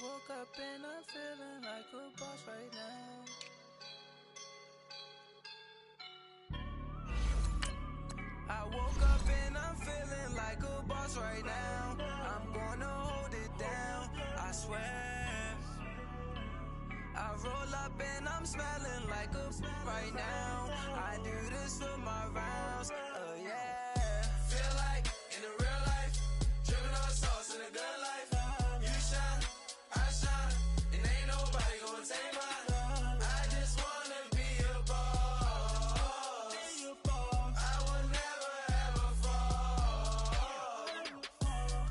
woke up and I'm feeling like a boss right now. I woke up and I'm feeling like a boss right now. I'm gonna hold it down, I swear. I roll up and I'm smelling like a right now. I do this for my rounds, yeah. Feel like in the real life, dripping on sauce in a good life. You shine, I shine, and ain't nobody gonna take mine. I just wanna be a boss. I will never ever fall.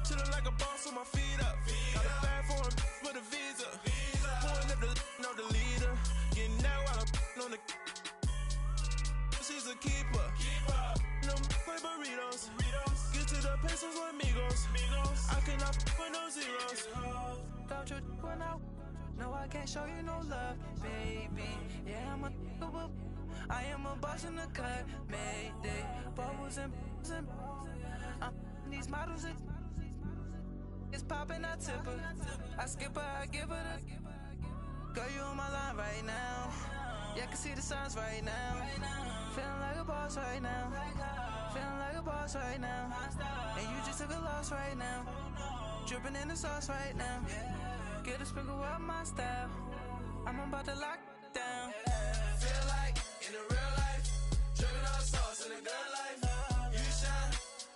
Chillin' like a boss with my feet up. Got a bag for the visa. Pulling up know the leader. Getting out while I'm on the. She's a keeper. No play burritos. Get to the pesos with amigos. I cannot with no zeros. Got your one out. No, I can't show you no love, baby. Yeah, I am a boss in the cut. Mayday. Bubbles and these models it's popping, I tip her. I skip her, I give her the. Girl, you on my line right now. Yeah, I can see the signs right now. Feeling like a boss right now. Feeling like a boss right now. And you just took a loss right now. Dripping in the sauce right now. Get a sprinkle up my style. I'm about to lock down. Feel like in the real life, dripping on sauce in a good life. You shine,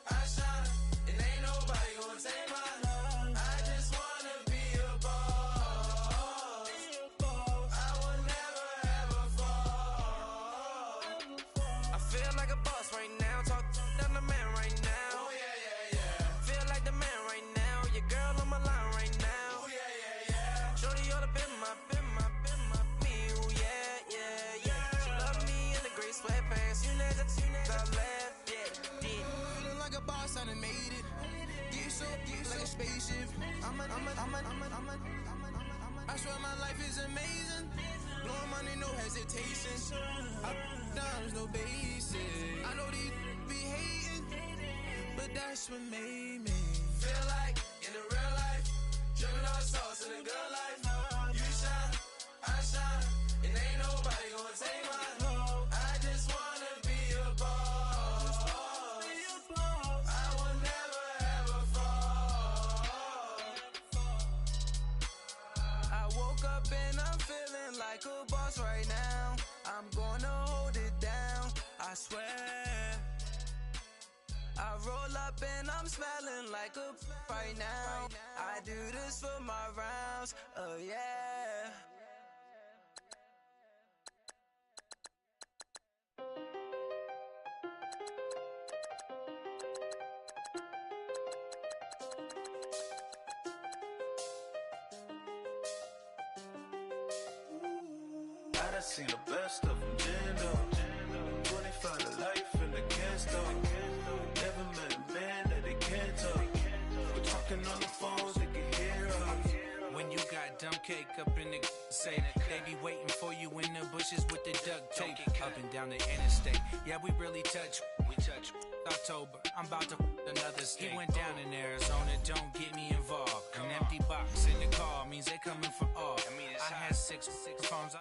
I shine, and ain't nobody gonna take mine. I just wanna be a boss. I will never ever fall. I feel like a boss right now. Talk down the man right now. Oh yeah. Feel like the man right now. Your girl on my line right now. Oh yeah. Shorty oughta been my me. Oh yeah. She love me in the gray sweatpants. You know that I left. Yeah. Feeling like a boss, I done made it. Get so like a spaceship. I swear my life is amazing. Blowing money, no hesitation. Up, downs, no basic. I know these be hating, but that's what made me feel like in the real life, dripping on sauce in a good life. You shine, I shine, and ain't nobody gonna take mine. I just wanna be a boss. I will never ever fall. I woke up and I'm feeling like a boss right now. I'm gonna hold it down, I swear. I roll up and I'm smelling like a right now. I do this for my rounds, yeah. I done seen the best of them, Jando. 25 to life in the can't never met a man that they can't talk. We're talking on the phones, they can hear us. When you got dumb cake up in the say they be waiting for you in the bushes with the duct tape up and down the interstate. Yeah, we really touch. We touch October. I'm about to another state. He went down in Arizona. Don't get me involved. An empty box in the car means they coming for all. I had six phones.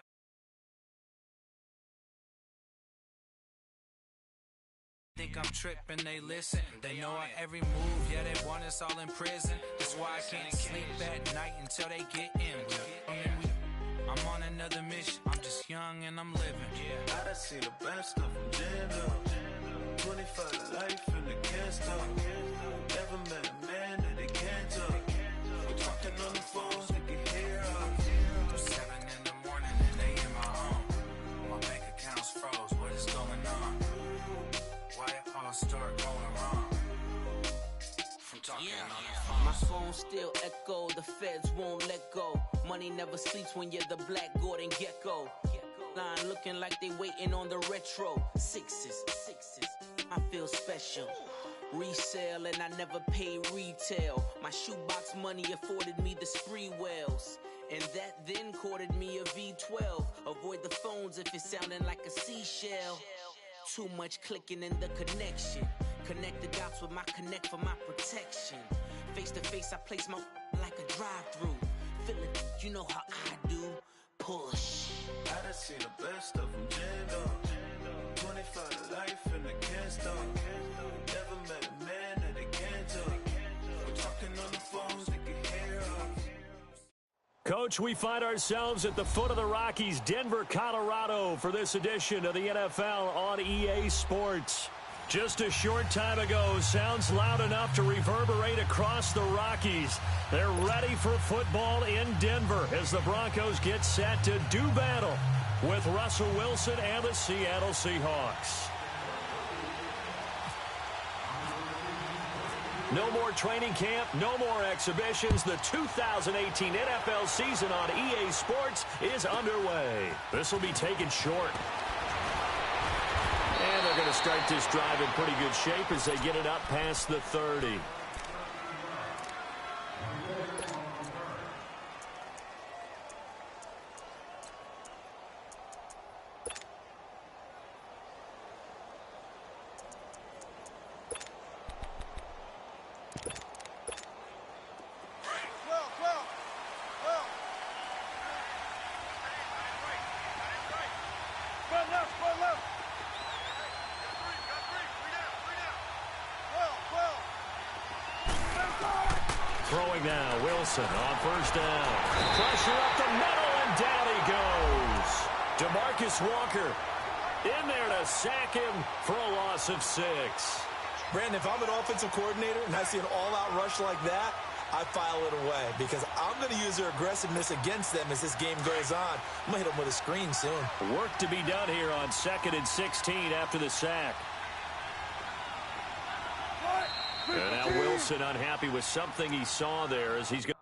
Think I'm tripping, they listen. They know our every move, yeah, they want us all in prison. That's why I can't sleep at night until they get in. I'm on another mission, I'm just young and I'm living. I done seen the best of them, Jando. 25 to life in the can't stop. Never met a man that they can't talk. We're talking on the phones, they can hear us. 7 in the morning and they in my home. My bank account's froze, what is going on? Why it all start going wrong? From talking on the phone. My phone still echo, the feds won't let go. Money never sleeps when you're the black Gordon Gecko. Line looking like they waiting on the retro. Sixes, I feel special. Resale and I never pay retail. My shoebox money afforded me the spree wells. And that then courted me a V12. Avoid the phones if it's sounding like a seashell. Too much clicking in the connection. Connect the dots with my connect for my protection. Face to face, I place my like a drive-through. feeling, you know how I do. Push. I done seen the best of them jammed up. 25 to life and they can't stop. Never met a man that they can't talk. We're talking on the phones, they can hear us. Coach, we find ourselves at the foot of the Rockies, Denver, Colorado, for this edition of the NFL on EA Sports. Just a short time ago, sounds loud enough to reverberate across the Rockies. They're ready for football in Denver as the Broncos get set to do battle with Russell Wilson and the Seattle Seahawks. No more training camp, no more exhibitions. The 2018 NFL season on EA Sports is underway. This will be taken short. And they're going to start this drive in pretty good shape as they get it up past the 30. Throwing now, Wilson on first down. Pressure up the middle, and down he goes. DeMarcus Walker in there to sack him for a loss of 6. Brandon, if I'm an offensive coordinator and I see an all-out rush like that, I file it away because I'm going to use their aggressiveness against them as this game goes on. I'm going to hit them with a screen soon. Work to be done here on 2nd and 16 after the sack. And now Wilson unhappy with something he saw there as he's going.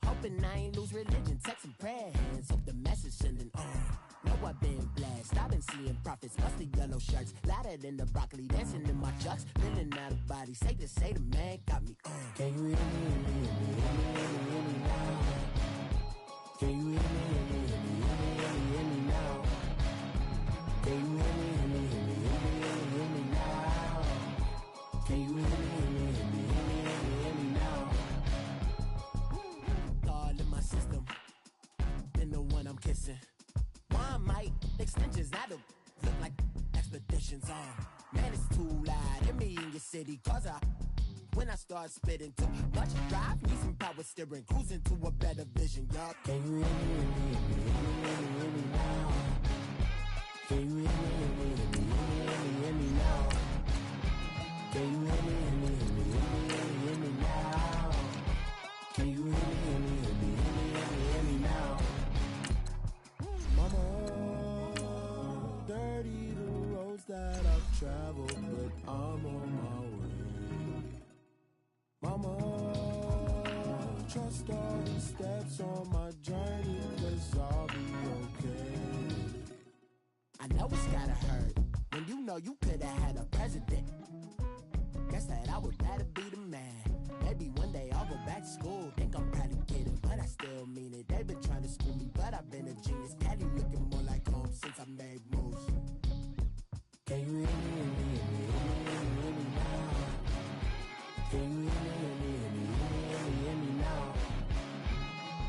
Hoping I ain't lose religion, text some prayer hands, hope the message sending on. Know I've been blessed, I've been seeing prophets, musty yellow shirts, louder than the broccoli, dancing in my chucks, feeling out of body, safe to say the man got me on. Can you hear me, hear me now? Can you hear me, hear me now? Can you hear me, hear me now? Can you hear me, hear me now? All in my system, been the one I'm kissing. One might extensions, I don't look like expeditions on. Man, it's too loud in me in your city, cause when I start spitting too much drive, need some power steering, cruising to a better vision, y'all. Can you hear me, hear me now? Can you hear me, hear me now? Can you hear me, hear me now? Can you hear me, hear me now? Mama, dirty the roads that I've traveled, but I'm on my way. Mama, trust all the steps on my journey, 'cause I'll be okay. I know it's gotta hurt when you know you could've had a president. Guess that I would rather be the man. Maybe one day I'll go back to school. Think I'm proud to get it, but I still mean it. They've been trying to school me, but I've been a genius. Cali looking more like home since I made moves. Can you hear me, hear me, hear me, hear me, hear me now? Can you hear me, hear me, hear me, hear me, hear me now?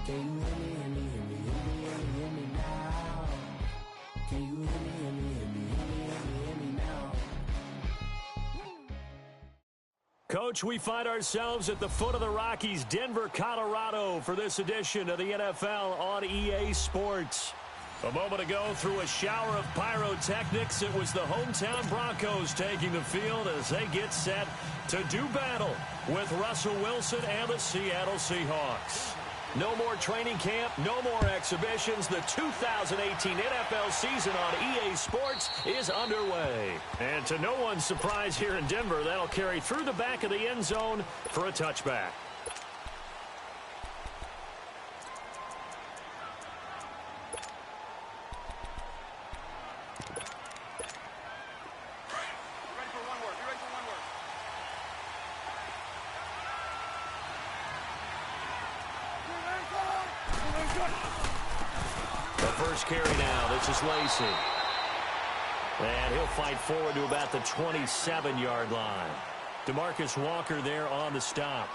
Can you hear me, hear me, hear me, hear me, hear me, hear me now? Can you hear me, hear me, hear me, hear me, hear me, hear me now? Coach, we find ourselves at the foot of the Rockies, Denver, Colorado, for this edition of the NFL on EA Sports. A moment ago, through a shower of pyrotechnics, it was the hometown Broncos taking the field as they get set to do battle with Russell Wilson and the Seattle Seahawks. No more training camp, no more exhibitions. The 2018 NFL season on EA Sports is underway. And to no one's surprise here in Denver, that'll carry through the back of the end zone for a touchback. Carry now. This is Lacey. And he'll fight forward to about the 27-yard line. DeMarcus Walker there on the stop.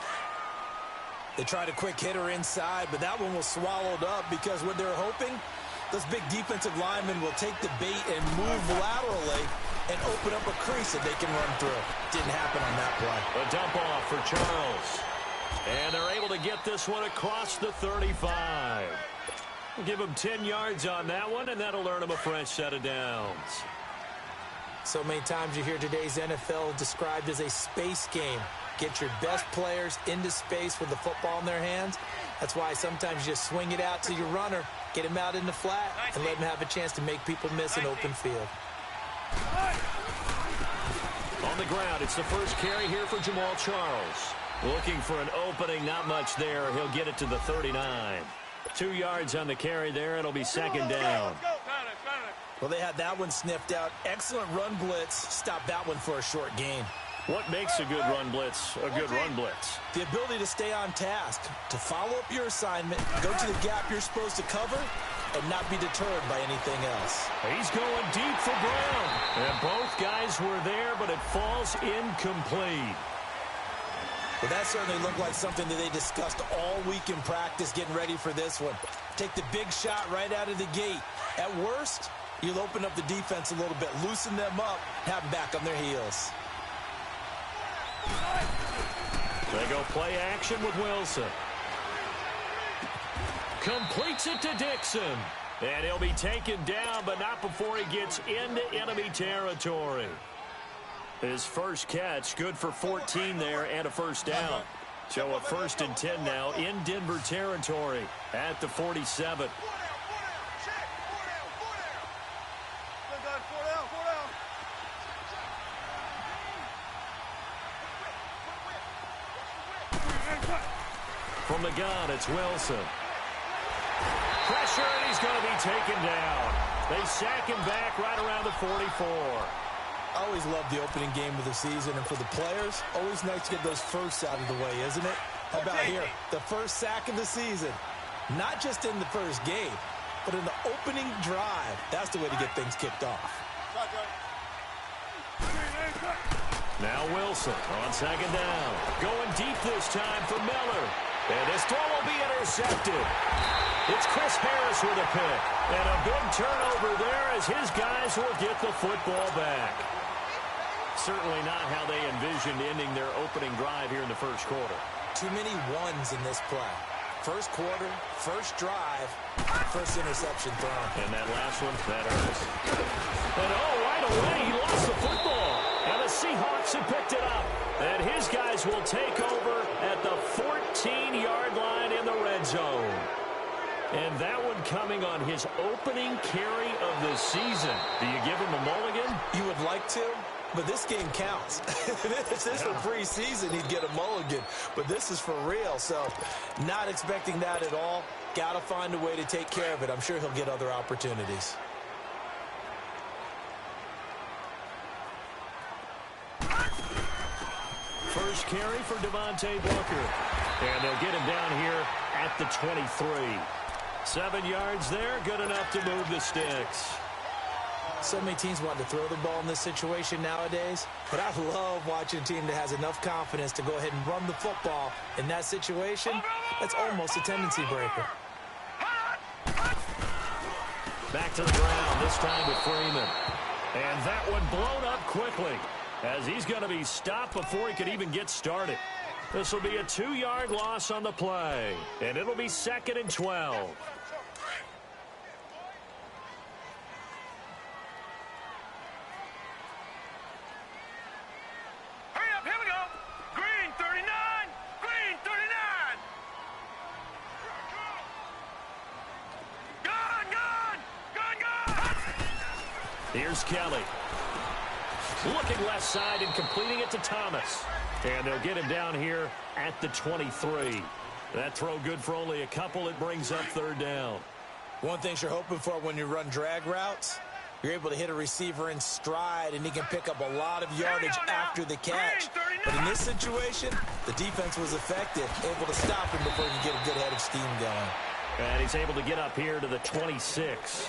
They tried a quick hitter inside, but that one was swallowed up because what they're hoping, those big defensive linemen will take the bait and move laterally and open up a crease that they can run through. Didn't happen on that play. A dump off for Charles. And they're able to get this one across the 35. Give him 10 yards on that one, and that'll earn him a fresh set of downs. So many times you hear today's NFL described as a space game. Get your best players into space with the football in their hands. That's why sometimes you just swing it out to your runner, get him out in the flat, and let him have a chance to make people miss an open field. On the ground, it's the first carry here for Jamal Charles. Looking for an opening, not much there. He'll get it to the 39. 2 yards on the carry there. It'll be second down. Well, they had that one sniffed out. Excellent run blitz. Stop that one for a short gain. What makes a good run blitz a good run blitz? The ability to stay on task, to follow up your assignment, go to the gap you're supposed to cover, and not be deterred by anything else. He's going deep for ground. And both guys were there, but it falls incomplete. Well, that certainly looked like something that they discussed all week in practice getting ready for this one. Take the big shot right out of the gate. At worst, you'll open up the defense a little bit, loosen them up, have them back on their heels. They go play action with Wilson. Completes it to Dixon. And he'll be taken down, but not before he gets into enemy territory. His first catch, good for 14 there and a first down. So a 1st and 10 now in Denver territory at the 47. From the gun, it's Wilson. Pressure, and he's going to be taken down. They sack him back right around the 44. I always love the opening game of the season, and for the players, always nice to get those firsts out of the way, isn't it? How about here? The first sack of the season. Not just in the first game, but in the opening drive. That's the way to get things kicked off. Now Wilson on second down. Going deep this time for Miller. And this throw will be intercepted. It's Chris Harris with a pick. And a big turnover there as his guys will get the football back. Certainly not how they envisioned ending their opening drive here in the first quarter. Too many ones in this play. First quarter, first drive, first interception thrown. And that last one, that hurts. And right away, he lost the football. And the Seahawks have picked it up. And his guys will take over at the 14-yard line in the red zone. And that one coming on his opening carry of the season. Do you give him a mulligan? You would like to, but this game counts. If this were preseason, he'd get a mulligan. But this is for real, so not expecting that at all. Got to find a way to take care of it. I'm sure he'll get other opportunities. first carry for Devontae Booker. And they'll get him down here at the 23. 7 yards there, good enough to move the sticks. So many teams want to throw the ball in this situation nowadays, but I love watching a team that has enough confidence to go ahead and run the football. In that situation, that's almost a tendency breaker. Back to the ground, this time with Freeman. And that one blown up quickly, as he's going to be stopped before he could even get started. This will be a 2-yard loss on the play, and it'll be 2nd and 12. Hurry up, here we go. Green 39, green 39. Gone. Here's Kelly. Looking left side and completing it to Thomas. And they'll get him down here at the 23. That throw good for only a couple. It brings up 3rd down. One thing you're hoping for when you run drag routes, you're able to hit a receiver in stride, and he can pick up a lot of yardage after the catch. But in this situation, the defense was effective, able to stop him before he could get a good head of steam going. And he's able to get up here to the 26.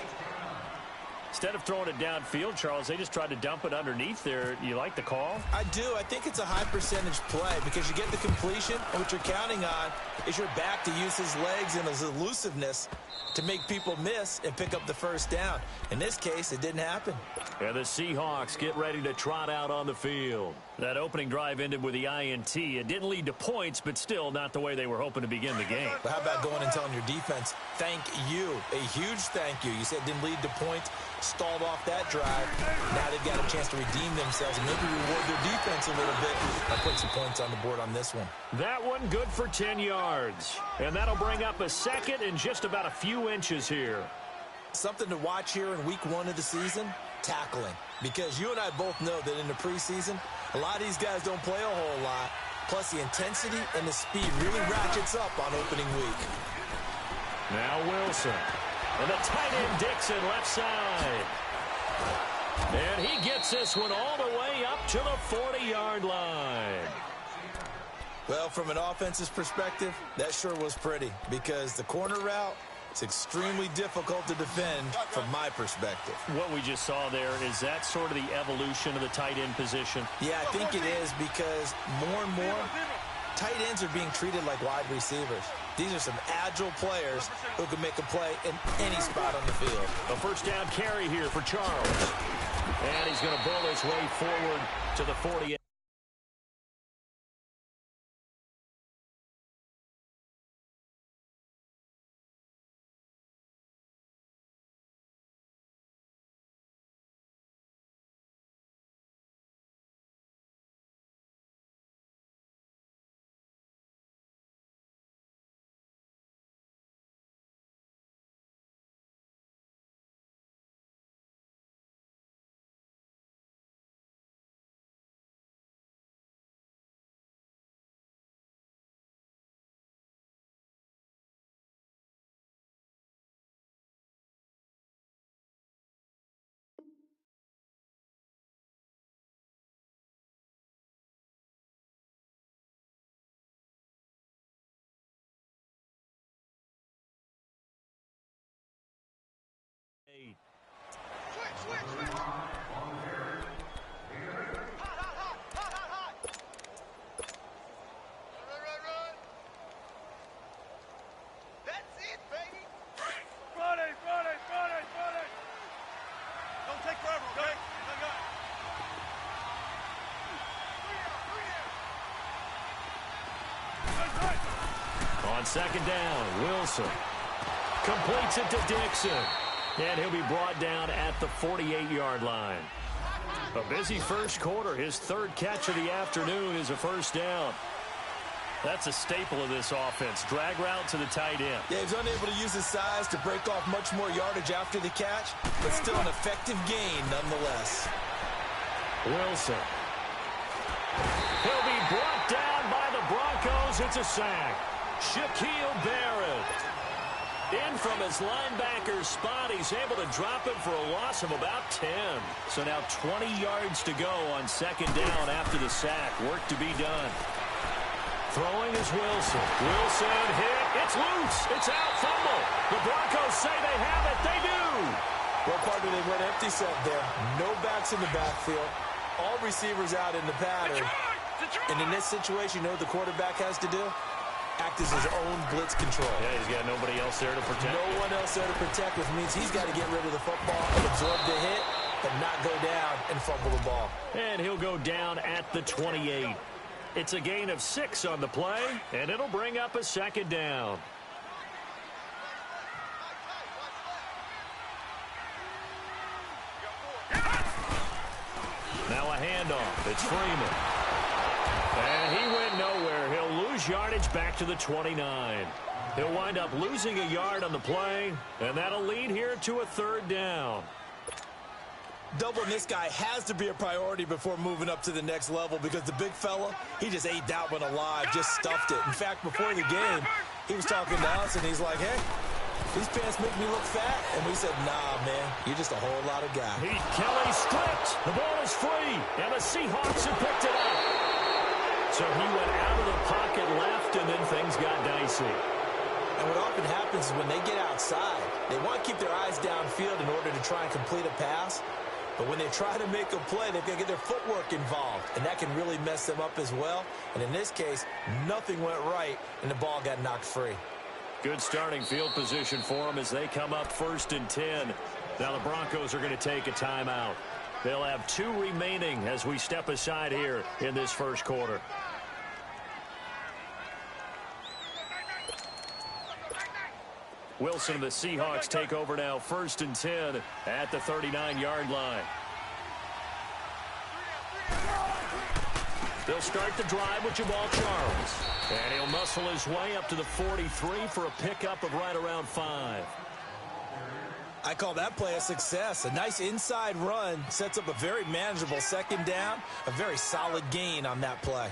Instead of throwing it downfield, Charles, they just tried to dump it underneath there. You like the call? I do. I think it's a high percentage play because you get the completion, and what you're counting on is your back to use his legs and his elusiveness to make people miss and pick up the first down. In this case, it didn't happen. And the Seahawks get ready to trot out on the field. That opening drive ended with the INT. It didn't lead to points, but still not the way they were hoping to begin the game. But how about going and telling your defense, thank you, a huge thank you. You said it didn't lead to points, stalled off that drive. Now they've got a chance to redeem themselves and maybe reward their defense a little bit by putting some points on the board on this one. That one good for 10 yards. And that'll bring up a 2nd and just about a few inches here. Something to watch here in week 1 of the season, tackling. Because you and I both know that in the preseason, a lot of these guys don't play a whole lot. Plus the intensity and the speed really ratchets up on opening week. Now Wilson. And the tight end Dixon left side. And he gets this one all the way up to the 40-yard line. Well, from an offensive perspective, that sure was pretty because the corner route, it's extremely difficult to defend from my perspective. What we just saw there, is that sort of the evolution of the tight end position? Yeah, I think it is because more and more tight ends are being treated like wide receivers. These are some agile players who can make a play in any spot on the field. A first down carry here for Charles. And he's going to bull his way forward to the 48. On 2nd down, Wilson completes it to Dixon. And he'll be brought down at the 48-yard line. A busy first quarter. His 3rd catch of the afternoon is a first down. That's a staple of this offense. Drag route to the tight end. Yeah, he's unable to use his size to break off much more yardage after the catch, but still an effective gain nonetheless. Wilson. He'll be brought down by the Broncos. It's a sack. Shaquille Barrett. In from his linebacker spot, he's able to drop it for a loss of about 10. So now 20 yards to go on second down after the sack. Work to be done. Throwing is Wilson. Wilson hit. It's loose. It's out. Fumble. The Broncos say they have it. They do. Well, partner, they went empty set there. No backs in the backfield. All receivers out in the pattern. And in this situation, you know what the quarterback has to do? Act as his own blitz control. Yeah, he's got nobody else there to protect. No one else there to protect, which means he's got to get rid of the football and absorb the hit, but not go down and fumble the ball. And he'll go down at the 28. It's a gain of 6 on the play, and it'll bring up a second down. Now a handoff. It's Freeman. And he went nowhere. He'll lose yardage back to the 29. He'll wind up losing a yard on the play, and that'll lead here to a third down. Doubling this guy has to be a priority before moving up to the next level because the big fella, he just ate that one alive, just stuffed it. In fact, before the game, he was talking to us, and he's like, hey, these pants make me look fat. And we said, nah, man, you're just a whole lot of guy. Kelly stripped. The ball is free, and the Seahawks have picked it up. So he went out of the pocket left, and then things got dicey. And what often happens is when they get outside, they want to keep their eyes downfield in order to try and complete a pass. But when they try to make a play, they've got to get their footwork involved, and that can really mess them up as well. And in this case, nothing went right, and the ball got knocked free. Good starting field position for them as they come up 1st and 10. Now the Broncos are going to take a timeout. They'll have 2 remaining as we step aside here in this first quarter. Wilson and the Seahawks take over now 1st and 10 at the 39-yard line. They'll start the drive with Jamal Charles. And he'll muscle his way up to the 43 for a pickup of right around 5. I call that play a success. A nice inside run sets up a very manageable second down. A very solid gain on that play.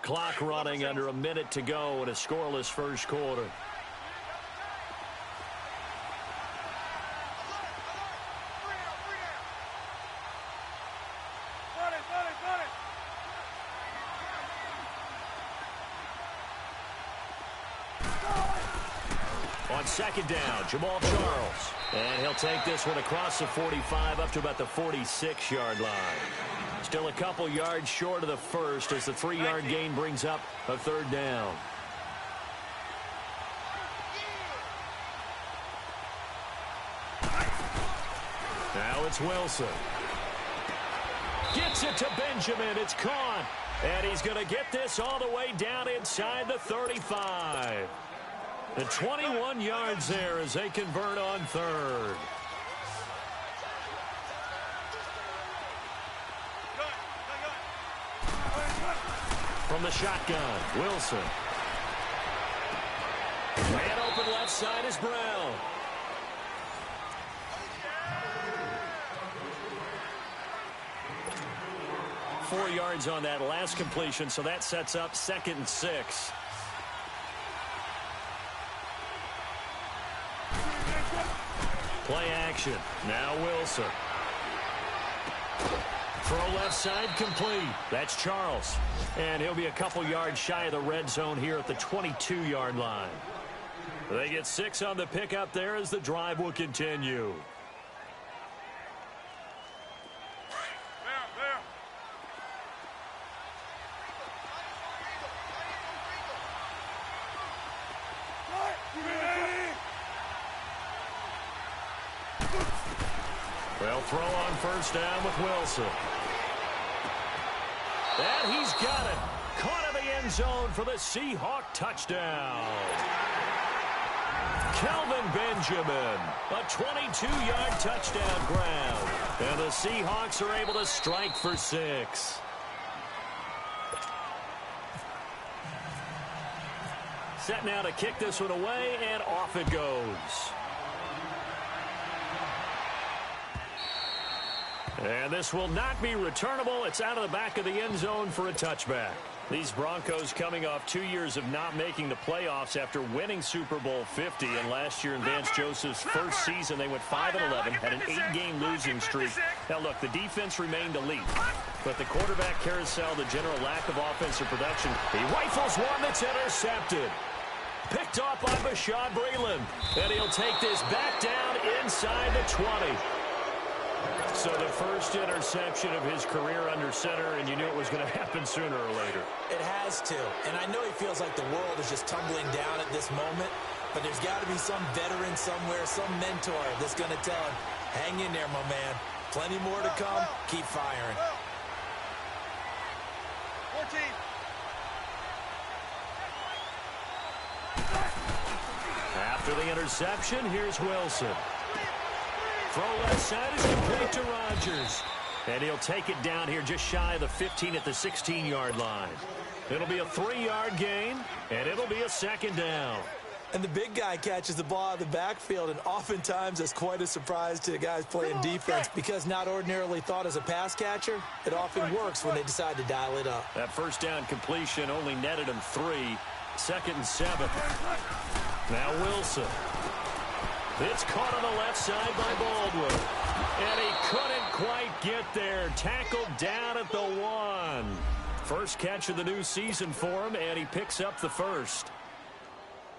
Clock running under a minute to go in a scoreless first quarter. On second down, Jamal Charles. And he'll take this one across the 45 up to about the 46-yard line. Still a couple yards short of the first as the 3-yard gain brings up a third down. Now it's Wilson. Gets it to Benjamin. It's caught. And he's going to get this all the way down inside the 35. The 21 yards there as they convert on third. From the shotgun, Wilson. Man open left side is Brown. Four yards on that last completion, so that sets up 2nd and 6. Play action. Now Wilson. Throw left side complete. That's Charles. And he'll be a couple yards shy of the red zone here at the 22-yard line. They get 6 on the pickup there as the drive will continue. They'll throw on first down with Wilson. And he's got it. Caught in the end zone for the Seahawk touchdown. Kelvin Benjamin, a 22-yard touchdown grab. And the Seahawks are able to strike for 6. Set now to kick this one away, and off it goes. And this will not be returnable. It's out of the back of the end zone for a touchback. These Broncos coming off 2 years of not making the playoffs after winning Super Bowl 50. And last year in Vance Joseph's first season, they went 5-11, had an 8-game losing streak. Now, look, the defense remained elite. But the quarterback carousel, the general lack of offensive production, he rifles one that's intercepted. Picked off by Bashaud Breeland. And he'll take this back down inside the 20. So the first interception of his career under center, and you knew it was going to happen sooner or later. It has to. And I know he feels like the world is just tumbling down at this moment, but there's got to be some veteran somewhere, some mentor that's going to tell him, hang in there, my man. Plenty more to come. Keep firing. 14. After the interception, here's Wilson. Throw left side is complete to Rodgers. And he'll take it down here just shy of the 15 at the 16-yard line. It'll be a 3-yard gain, and it'll be a second down. And the big guy catches the ball out of the backfield, and oftentimes it's quite a surprise to the guys playing defense because not ordinarily thought as a pass catcher, it often works when they decide to dial it up. That first down completion only netted him 3. 2nd and 7. Now Wilson. It's caught on the left side by Baldwin. And he couldn't quite get there. Tackled down at the 1. First catch of the new season for him, and he picks up the first.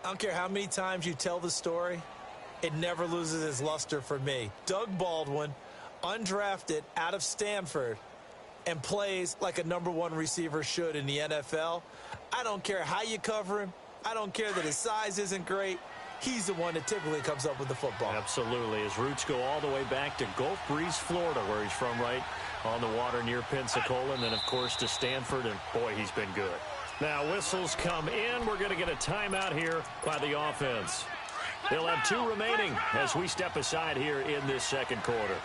I don't care how many times you tell the story, it never loses its luster for me. Doug Baldwin, undrafted out of Stanford, and plays like a #1 receiver should in the NFL. I don't care how you cover him. I don't care that his size isn't great. He's the one that typically comes up with the football. Absolutely. His roots go all the way back to Gulf Breeze, Florida, where he's from, right on the water near Pensacola. And then, of course, to Stanford. And, boy, he's been good. Now, whistles come in. We're going to get a timeout here by the offense. They'll have 2 remaining as we step aside here in this second quarter.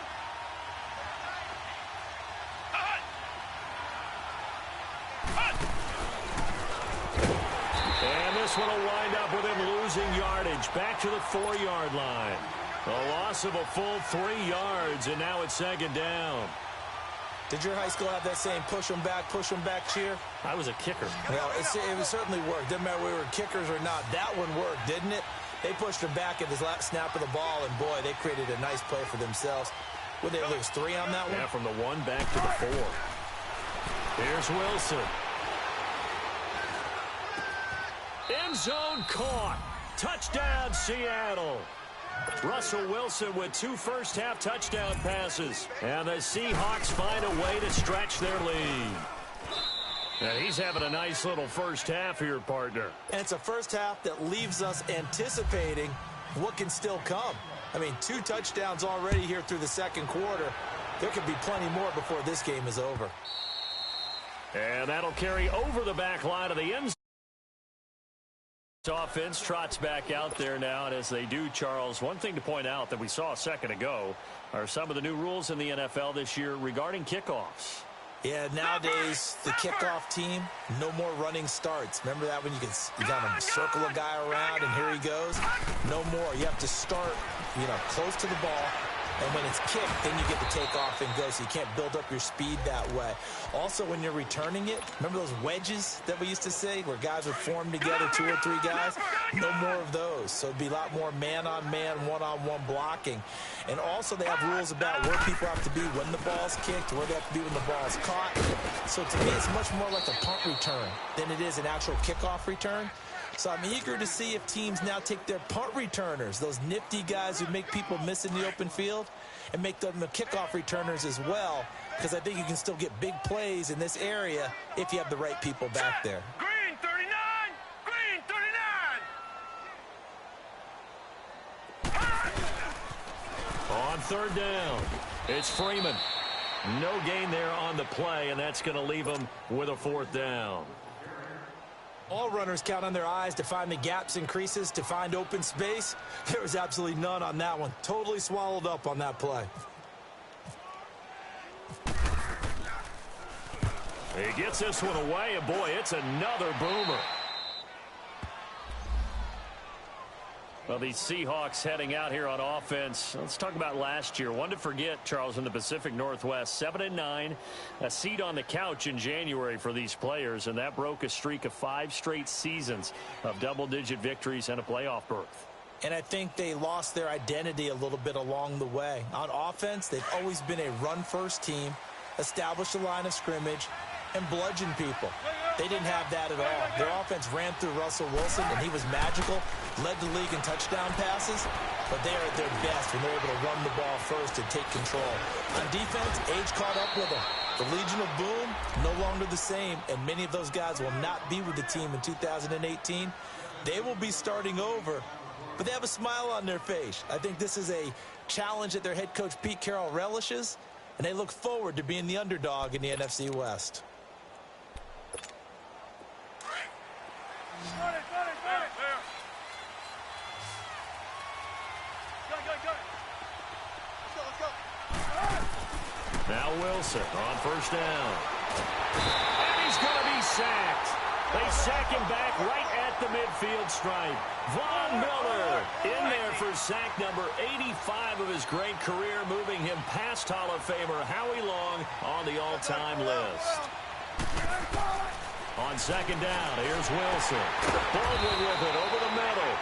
This one will wind up with him losing yardage back to the 4-yard line. A loss of a full 3 yards, and now it's second down. Did your high school have that same push them back cheer? I was a kicker. Well, it certainly worked. Didn't matter whether we were kickers or not. That one worked, didn't it? They pushed him back at the last snap of the ball, and, boy, they created a nice play for themselves. Would they lose 3 on that one? Yeah, from the 1 back to the 4. Here's Wilson. End zone caught. Touchdown, Seattle. Russell Wilson with 2 first-half touchdown passes. And the Seahawks find a way to stretch their lead. And he's having a nice little first half here, partner. And it's a first half that leaves us anticipating what can still come. I mean, 2 touchdowns already here through the second quarter. There could be plenty more before this game is over. And that'll carry over the back line of the end zone. Offense trots back out there now, and as they do, Charles, one thing to point out that we saw a second ago are some of the new rules in the NFL this year regarding kickoffs. Yeah, nowadays, the kickoff team, no more running starts. Remember that when you got to circle a guy around, and here he goes? No more. You have to start, close to the ball, And when it's kicked, then you get to take off and go, so you can't build up your speed that way. Also, when you're returning it, remember those wedges that we used to say where guys would form together, 2 or 3 guys? No more of those. So it'd be a lot more man-on-man, one-on-one blocking. And also they have rules about where people have to be when the ball's kicked, where they have to be when the ball's caught. So to me, it's much more like a punt return than it is an actual kickoff return. So I'm eager to see if teams now take their punt returners, those nifty guys who make people miss in the open field, and make them the kickoff returners as well, because I think you can still get big plays in this area if you have the right people back there. Green 39! Green 39! On third down, it's Freeman. No gain there on the play, and that's going to leave him with a 4th down. All runners count on their eyes to find the gaps and creases, to find open space. There was absolutely none on that one. Totally swallowed up on that play. He gets this one away, and boy, it's another boomer. Well, these Seahawks heading out here on offense. Let's talk about last year. One to forget, Charles, in the Pacific Northwest. 7-9, a seat on the couch in January for these players, and that broke a streak of 5 straight seasons of double-digit victories and a playoff berth. And I think they lost their identity a little bit along the way. On offense, they've always been a run-first team, established a line of scrimmage, and bludgeon people. They didn't have that at all. Their offense ran through Russell Wilson, and he was magical, led the league in touchdown passes, but they are at their best when they're able to run the ball first and take control. On defense, age caught up with them. The Legion of Boom, no longer the same, and many of those guys will not be with the team in 2018. They will be starting over, but they have a smile on their face. I think this is a challenge that their head coach Pete Carroll relishes, and they look forward to being the underdog in the NFC West. Now Wilson on first down. And he's going to be sacked. They sack him back right at the midfield stripe. Von Miller in there for sack number 85 of his great career, moving him past Hall of Famer Howie Long on the all-time list. On second down, here's Wilson. Baldwin with it over the middle.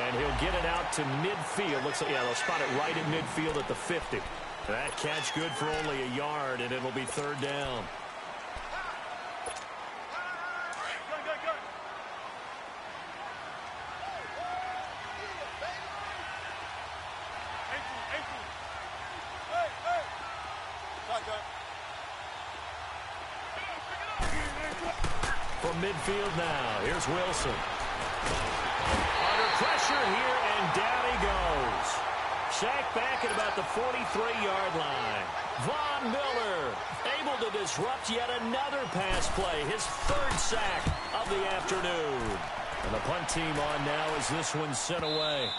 And he'll get it out to midfield. Looks like, yeah, they'll spot it right at midfield at the 50. That catch good for only a yard, and it'll be third down. From midfield now, here's Wilson. Under pressure here, and down he goes. Sacked back at about the 43-yard line. Von Miller able to disrupt yet another pass play. His 3rd sack of the afternoon. And the punt team on now as this one's sent away.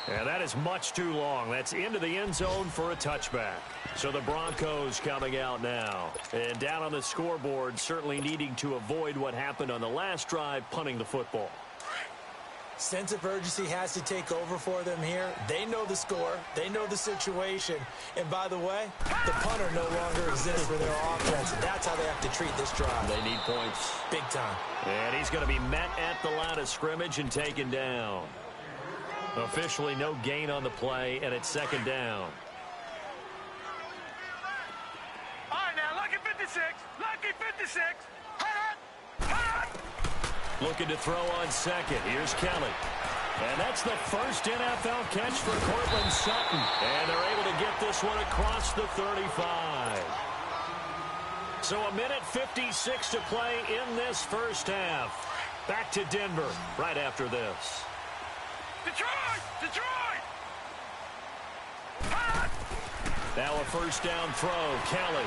And that is much too long. That's into the end zone for a touchback. So the Broncos coming out now. And down on the scoreboard, certainly needing to avoid what happened on the last drive, punting the football. Sense of urgency has to take over for them here. They know the score. They know the situation. And by the way, the punter no longer exists for their offense. That's how they have to treat this drive. They need points. Big time. And he's going to be met at the line of scrimmage and taken down. Officially no gain on the play, and it's second down. All right, now, lucky 56. Lucky 56. Looking to throw on second. Here's Kelly. And that's the first NFL catch for Cortland Sutton. And they're able to get this one across the 35. So a minute 56 to play in this first half. Back to Denver right after this. Detroit! Detroit! Now a first down throw. Kelly.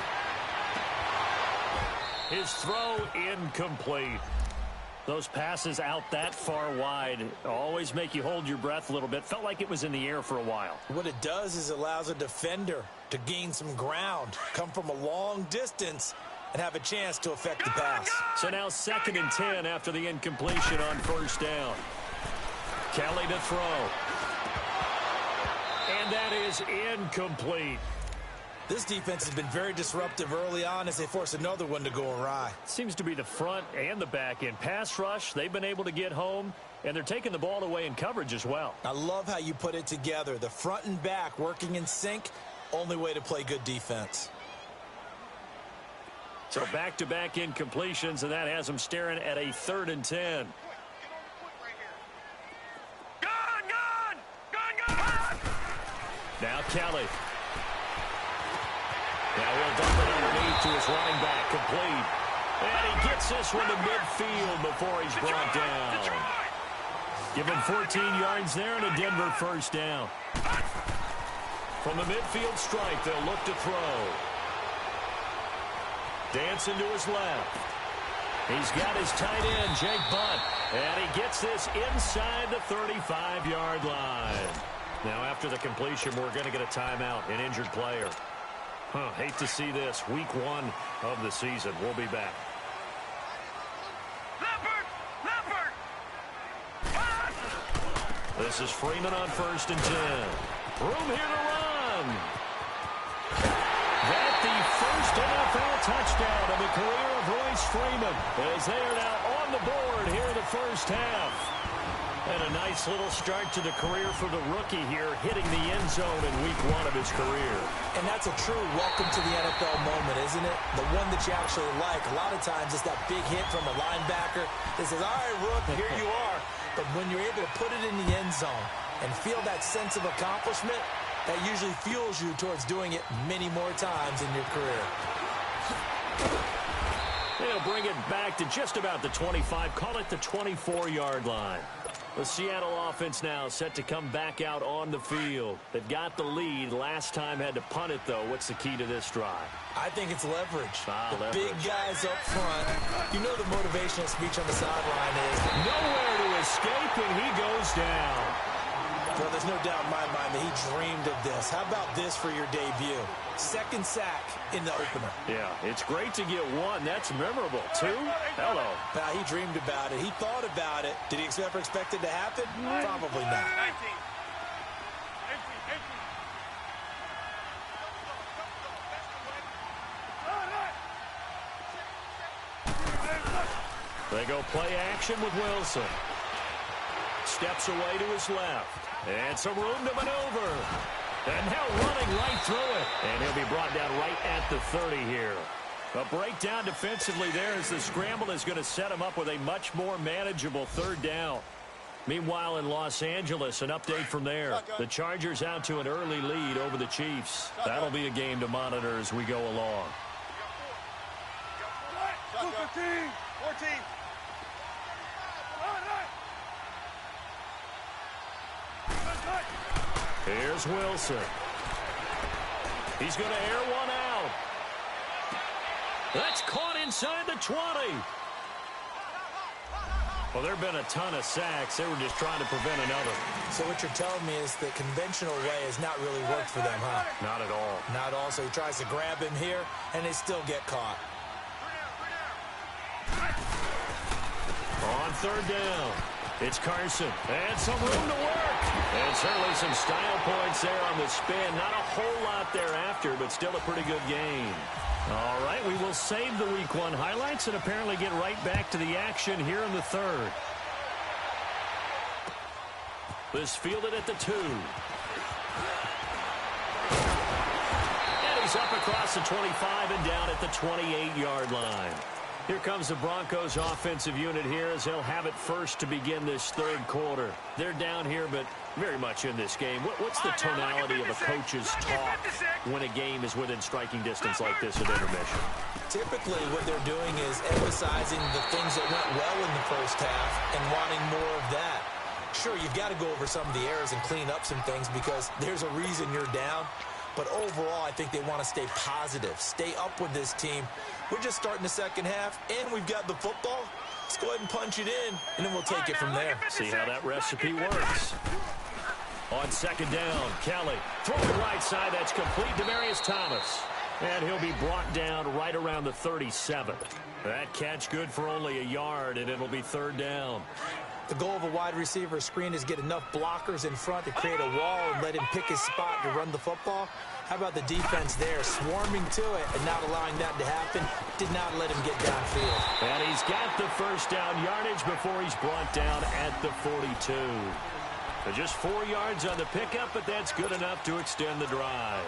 His throw incomplete. Those passes out that far wide always make you hold your breath a little bit. Felt like it was in the air for a while. What it does is it allows a defender to gain some ground, come from a long distance, and have a chance to affect the pass. So now 2nd and 10 after the incompletion on first down. Kelly to throw. And that is incomplete. This defense has been very disruptive early on as they force another one to go awry. Seems to be the front and the back end. Pass rush, they've been able to get home, and they're taking the ball away in coverage as well. I love how you put it together. The front and back working in sync, only way to play good defense. So back-to-back incompletions, and that has them staring at a 3rd and 10. Now Kelly. Now he'll dump it underneath to his running back, complete. And he gets this one to midfield before he's brought down. Give him 14 yards there and a Denver first down. From the midfield stripe, they'll look to throw. Dancing to his left. He's got his tight end, Jake Butt. And he gets this inside the 35-yard line. Now, after the completion, we're going to get a timeout, an injured player. Hate to see this. Week 1 of the season. We'll be back. Leopard! This is Freeman on 1st and 10. Room here to run. That the first NFL touchdown of the career of Royce Freeman, as they are now on the board here in the first half. And a nice little start to the career for the rookie here, hitting the end zone in week 1 of his career. And that's a true welcome to the NFL moment, isn't it? The one that you actually like. A lot of times it's that big hit from a linebacker that says, all right, Rook, here you are. But when you're able to put it in the end zone and feel that sense of accomplishment, that usually fuels you towards doing it many more times in your career. They'll bring it back to just about the 25, call it the 24-yard line. The Seattle offense now set to come back out on the field. They've got the lead. Last time had to punt it, though. What's the key to this drive? I think it's leverage. Leverage. Big guys up front. You know the motivational speech on the sideline is nowhere to escape, and he goes down. Well, there's no doubt in my mind that he dreamed of this. How about this for your debut? 2nd sack in the opener. Yeah, it's great to get 1. That's memorable. 2? Hello. Now, he dreamed about it. He thought about it. Did he ever expect it to happen? Probably not. 19. They go play action with Wilson. Steps away to his left. And some room to maneuver. And now running right through it. And he'll be brought down right at the 30 here. A breakdown defensively there as the scramble is going to set him up with a much more manageable 3rd down. Meanwhile, in Los Angeles, an update from there. The Chargers out to an early lead over the Chiefs. That'll be a game to monitor as we go along. 14. Here's Wilson. He's going to air one out. That's caught inside the 20. Well, there have been a ton of sacks. They were just trying to prevent another. So what you're telling me is the conventional way has not really worked for them, huh? Not at all. Not at all. So he tries to grab him here, and they still get caught. On 3rd down, it's Carson. And some room to work. And certainly some style points there on the spin. Not a whole lot thereafter, but still a pretty good game. All right, we will save the Week 1 highlights and apparently get right back to the action here in the 3rd. This fielded at the 2. And he's up across the 25 and down at the 28-yard line. Here comes the Broncos offensive unit here as they'll have it first to begin this 3rd quarter. They're down here, but very much in this game. What's the tonality of a coach's talk when a game is within striking distance like this at intermission? Typically, what they're doing is emphasizing the things that went well in the first half and wanting more of that. Sure, you've got to go over some of the errors and clean up some things because there's a reason you're down. But overall, I think they want to stay positive, stay up with this team. We're just starting the second half, and we've got the football. Let's go ahead and punch it in, and then we'll take it from there. See how that recipe works. On 2nd down, Kelly throwing right side. That's complete. Demaryius Thomas. And he'll be brought down right around the 37. That catch good for only a yard, and it'll be 3rd down. The goal of a wide receiver screen is get enough blockers in front to create a wall and let him pick his spot to run the football. How about the defense there, swarming to it and not allowing that to happen? Did not let him get downfield. And he's got the first down yardage before he's brought down at the 42. So just 4 yards on the pickup, but that's good enough to extend the drive.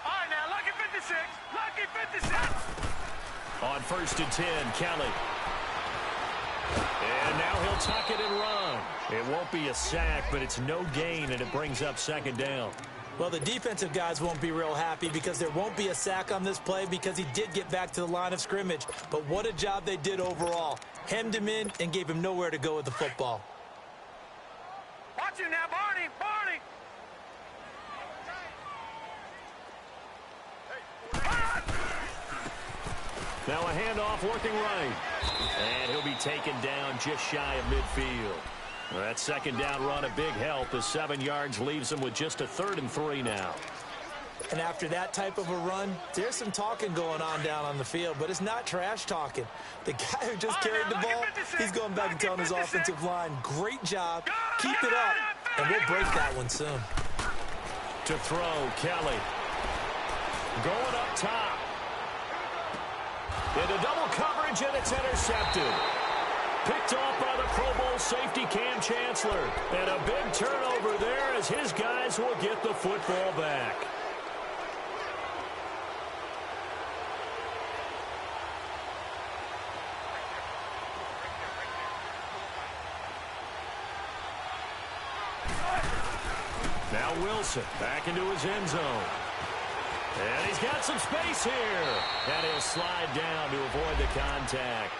All right, now, lucky 56. Lucky 56. On 1st and 10, Kelly. And now he'll tuck it and run. It won't be a sack, but it's no gain, and it brings up 2nd down. Well, the defensive guys won't be real happy because there won't be a sack on this play because he did get back to the line of scrimmage. But what a job they did overall. Hemmed him in and gave him nowhere to go with the football. Watch him now, Barney. Barney. Now a handoff working right. And he'll be taken down just shy of midfield. Well, that 2nd down run a big help as 7 yards leaves him with just a 3rd and 3 now. And after that type of a run, there's some talking going on down on the field, but it's not trash talking. The guy who just carried the ball, he's going back and telling his offensive line, great job, keep it up, and we'll break that one soon. To throw, Kelly. Going up top. Into double coverage, and it's intercepted. Picked off by the Pro Bowl safety Cam Chancellor. And a big turnover there as his guys will get the football back. Now Wilson back into his end zone. And he's got some space here. And he'll slide down to avoid the contact.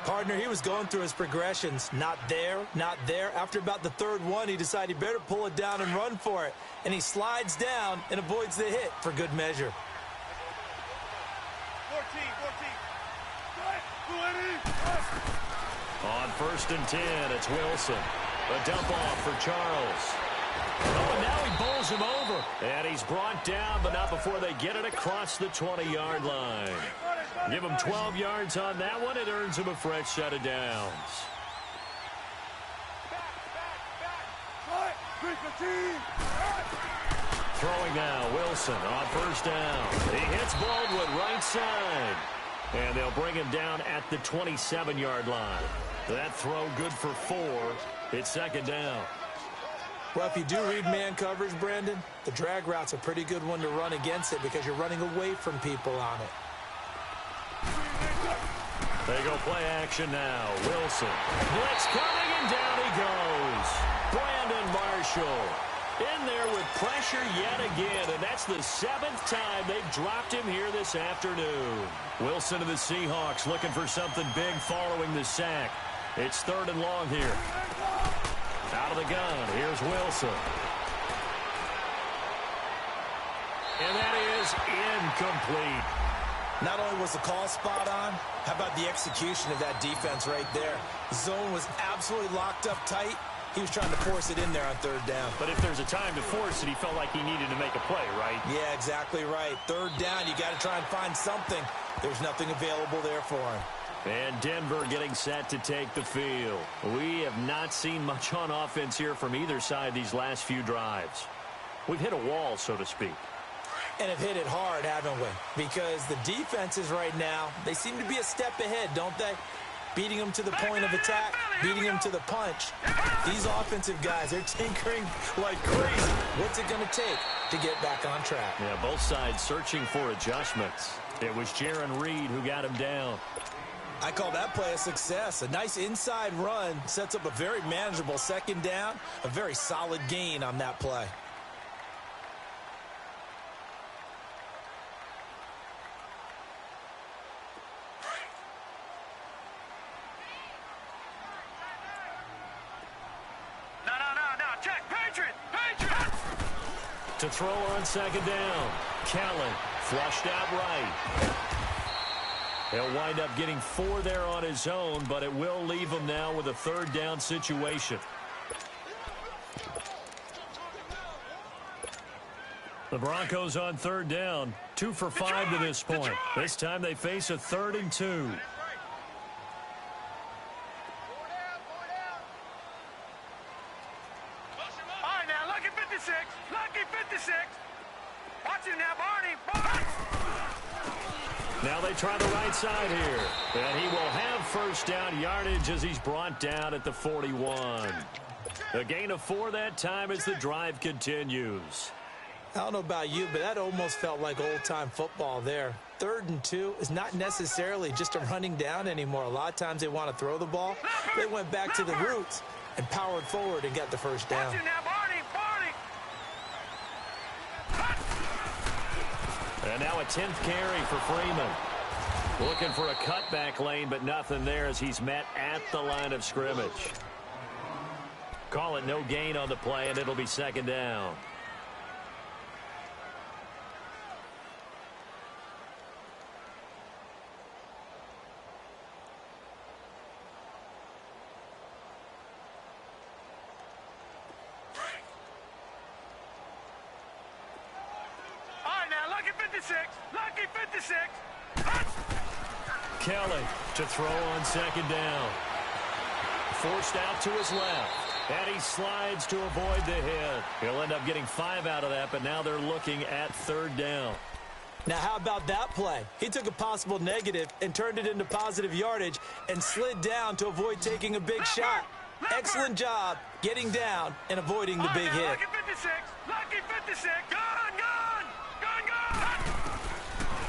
Partner, he was going through his progressions. Not there, not there. After about the 3rd one, he decided he better pull it down and run for it. And he slides down and avoids the hit for good measure. 14. On 1st and 10, it's Wilson. A dump off for Charles. Oh, and now he bowls him over. And he's brought down, but not before they get it across the 20-yard line. Give him 12 yards on that one. It earns him a fresh set of downs. Throwing now, Wilson on 1st down. He hits Baldwin right side. And they'll bring him down at the 27-yard line. That throw good for 4. It's 2nd down. Well, if you do read man coverage, Brandon, the drag route's a pretty good one to run against it because you're running away from people on it. They go play action now. Wilson. Blitz coming, and down he goes. Brandon Marshall in there with pressure yet again, and that's the 7th time they've dropped him here this afternoon. Wilson of the Seahawks looking for something big following the sack. It's 3rd and long here. Out of the gun, here's Wilson. And that is incomplete. Not only was the call spot on, how about the execution of that defense right there? The zone was absolutely locked up tight. He was trying to force it in there on 3rd down. But if there's a time to force it, he felt like he needed to make a play, right? Yeah, exactly right. 3rd down, you got to try and find something. There's nothing available there for him. And Denver getting set to take the field. We have not seen much on offense here from either side these last few drives. We've hit a wall, so to speak. And have hit it hard, haven't we? Because the defenses right now, they seem to be a step ahead, don't they? Beating them to the point of attack, beating them to the punch. These offensive guys, they're tinkering like crazy. What's it going to take to get back on track? Yeah, both sides searching for adjustments. It was Jaron Reed who got him down. I call that play a success. A nice inside run sets up a very manageable 2nd down, a very solid gain on that play. No, check, Patriot! To throw on 2nd down, Kelly flushed out right. He'll wind up getting 4 there on his own, but it will leave him now with a 3rd down situation. The Broncos on third down, 2 for 5 to this point. This time they face a 3rd and 2. All right, now, lucky 56. Lucky 56. Watch it now, Barney. Now they try the right side here. And he will have first down yardage as he's brought down at the 41. A gain of 4 that time as the drive continues. I don't know about you, but that almost felt like old-time football there. 3rd and 2 is not necessarily just a running down anymore. A lot of times they want to throw the ball. They went back to the roots and powered forward and got the first down. Watch it now, Barney. And now a 10th carry for Freeman. Looking for a cutback lane, but nothing there as he's met at the line of scrimmage. Call it no gain on the play, and it'll be 2nd down. Lucky 56. Kelly to throw on 2nd down. Forced out to his left. And he slides to avoid the hit. He'll end up getting 5 out of that, but now they're looking at 3rd down. Now, how about that play? He took a possible negative and turned it into positive yardage and slid down to avoid taking a big shot. Excellent job getting down and avoiding the big hit. Lucky 56. Lucky 56. Gone.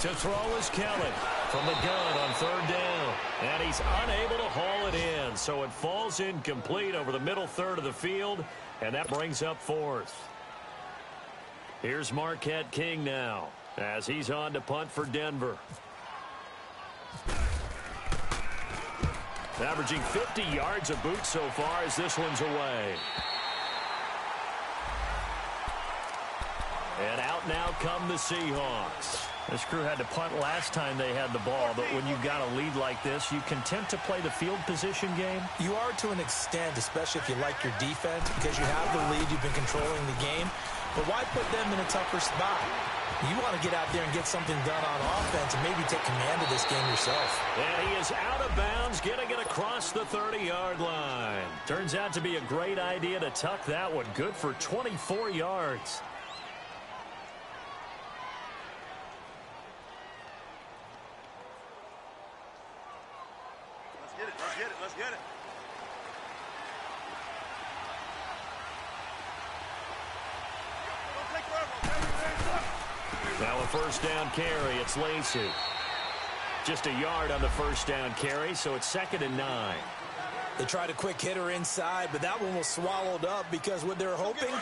To throw is Kelly from the gun on 3rd down. And he's unable to haul it in. So it falls incomplete over the middle third of the field. And that brings up 4th. Here's Marquette King now as he's on to punt for Denver. Averaging 50 yards a boot so far as this one's away. And out now come the Seahawks. This crew had to punt last time they had the ball, but when you've got a lead like this, you content to play the field position game? You are to an extent, especially if you like your defense, because you have the lead, you've been controlling the game. But why put them in a tougher spot? You want to get out there and get something done on offense and maybe take command of this game yourself. And he is out of bounds, getting it across the 30-yard line. Turns out to be a great idea to tuck that one. Good for 24 yards. Let's get it. Now a 1st down carry. It's Lacey. Just a yard on the 1st down carry, so it's 2nd and 9. They tried a quick hitter inside, but that one was swallowed up because what they're hoping,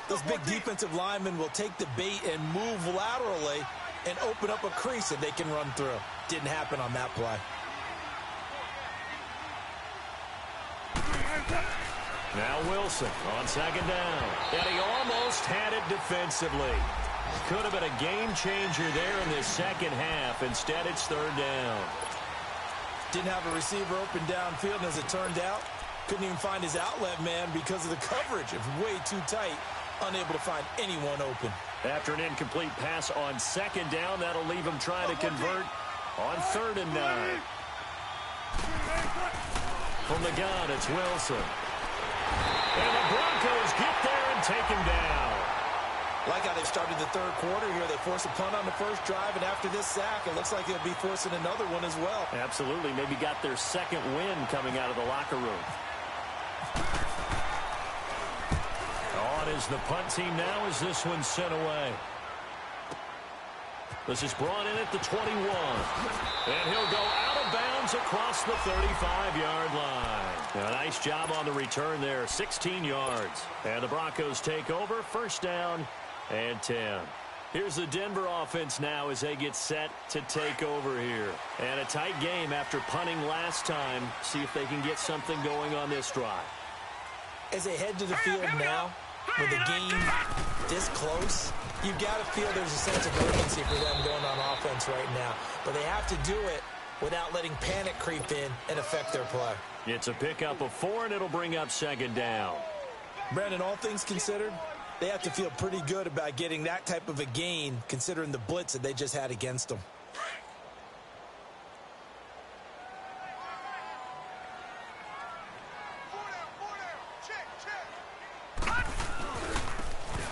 those big defensive linemen will take the bait and move laterally and open up a crease that they can run through. Didn't happen on that play. Now Wilson on 2nd down. And he almost had it defensively. Could have been a game changer there in this 2nd half. Instead, it's 3rd down. Didn't have a receiver open downfield, and as it turned out, couldn't even find his outlet man because of the coverage. It was way too tight, unable to find anyone open. After an incomplete pass on 2nd down, that'll leave him trying to convert on 3rd and 9. From the gun, it's Wilson. And the Broncos get there and take him down. Like how they started the 3rd quarter here. They forced a punt on the first drive, and after this sack, it looks like they'll be forcing another one as well. Absolutely. Maybe got their 2nd win coming out of the locker room. On is the punt team now as this one's sent away. This is brought in at the 21. And he'll go out of bounds across the 35-yard line. A nice job on the return there, 16 yards. And the Broncos take over, 1st down and 10. Here's the Denver offense now as they get set to take over here. And a tight game after punting last time. See if they can get something going on this drive. As they head to the field now, with the game this close, you've got to feel there's a sense of urgency for them going on offense right now. But they have to do it without letting panic creep in and affect their play. It's a pickup of 4, and it'll bring up 2nd down. Brandon, all things considered, They have to feel pretty good about getting that type of a gain, considering the blitz that they just had against them.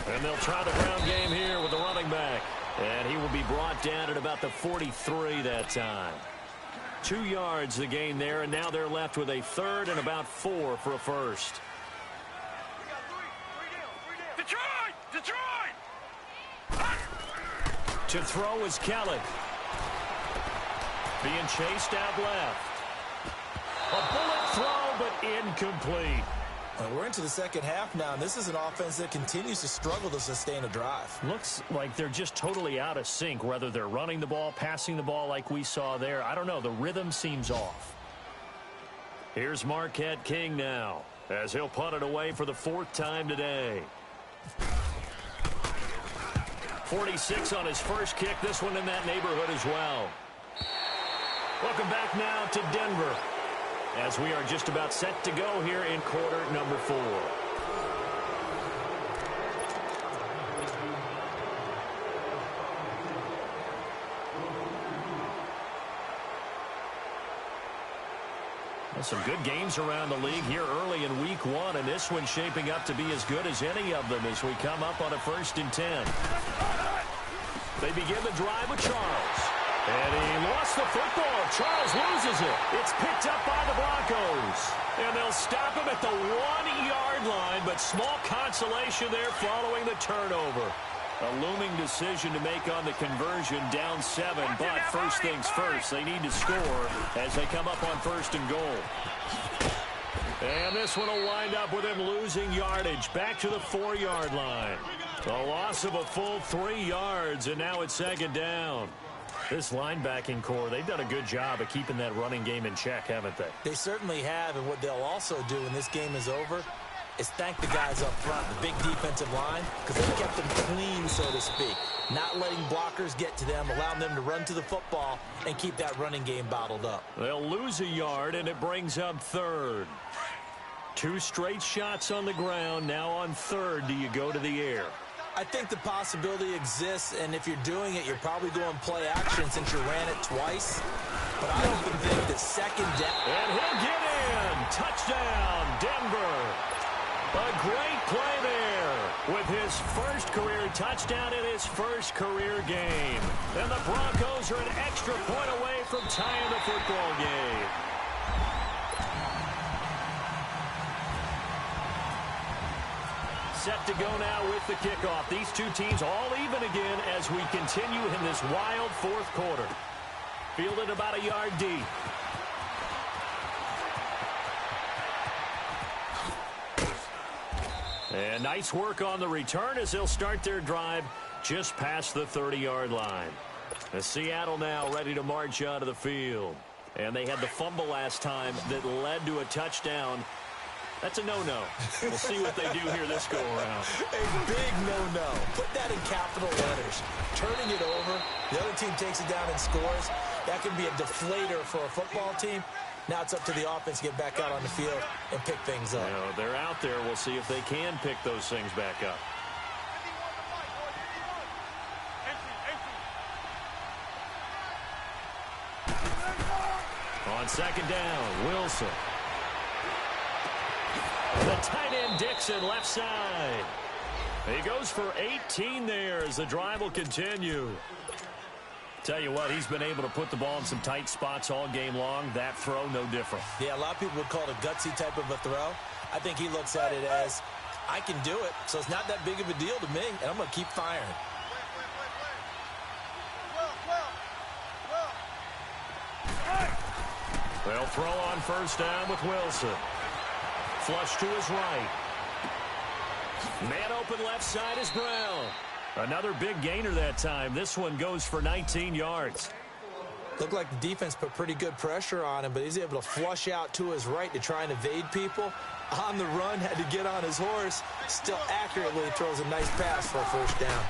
And they'll try the ground game here with the running back. And he will be brought down at about the 43 that time. 2 yards the gain there, and now they're left with a third and about 4 for a first. Detroit! To throw is Kelly. Being chased out left. A bullet throw, but incomplete. We're into the second half now, and this is an offense that continues to struggle to sustain a drive. Looks like they're just totally out of sync, whether they're running the ball, passing the ball like we saw there. I don't know. The rhythm seems off. Here's Marquette King now, as he'll punt it away for the 4th time today. 46 on his first kick. This one in that neighborhood as well. Welcome back now to Denver, as we are just about set to go here in quarter number 4. Well, some good games around the league here early in week 1, and this one's shaping up to be as good as any of them as we come up on a 1st and 10. They begin the drive with Charles. And he lost the football. Charles loses it. It's picked up by the Broncos. And they'll stop him at the 1-yard line, but small consolation there following the turnover. A looming decision to make on the conversion, down 7. But first things first, they need to score as they come up on 1st and goal. And this one will wind up with him losing yardage back to the 4-yard line. A loss of a full 3 yards, and now it's 2nd down. This linebacking core, they've done a good job of keeping that running game in check, haven't they? They certainly have, and what they'll also do when this game is over is thank the guys up front, the big defensive line, because they kept them clean, so to speak. Not letting blockers get to them, allowing them to run to the football and keep that running game bottled up. They'll lose a yard, and it brings up 3rd. 2 straight shots on the ground. Now on 3rd, do you go to the air? I think the possibility exists, and if you're doing it, you're probably going play action since you ran it twice. But I often think that 2nd down. And he'll get in. Touchdown, Denver. A great play there with his first career touchdown in his first career game. And the Broncos are an extra point away from tying the football game. Set to go now with the kickoff. These two teams all even again as we continue in this wild 4th quarter. Fielded about a yard deep. And nice work on the return as they'll start their drive just past the 30-yard line. The Seattle now ready to march out of the field. And they had the fumble last time that led to a touchdown. That's a no-no. We'll see what they do here this go-around. A big no-no. Put that in capital letters. Turning it over, the other team takes it down and scores. That can be a deflator for a football team. Now it's up to the offense to get back out on the field and pick things up. You know, they're out there. We'll see if they can pick those things back up. On 2nd down, Wilson. The tight end Dixon left side. He goes for 18 there as the drive will continue. Tell you what, he's been able to put the ball in some tight spots all game long. That throw, no different. Yeah, a lot of people would call it a gutsy type of a throw. I think he looks at it as, I can do it, so it's not that big of a deal to me, and I'm going to keep firing. They'll throw on 1st down with Wilson. Flush to his right. Man open left side is Brown. Another big gainer that time. This one goes for 19 yards. Looked like the defense put pretty good pressure on him, but he's able to flush out to his right to try and evade people. On the run, had to get on his horse. Still accurately throws a nice pass for a 1st down.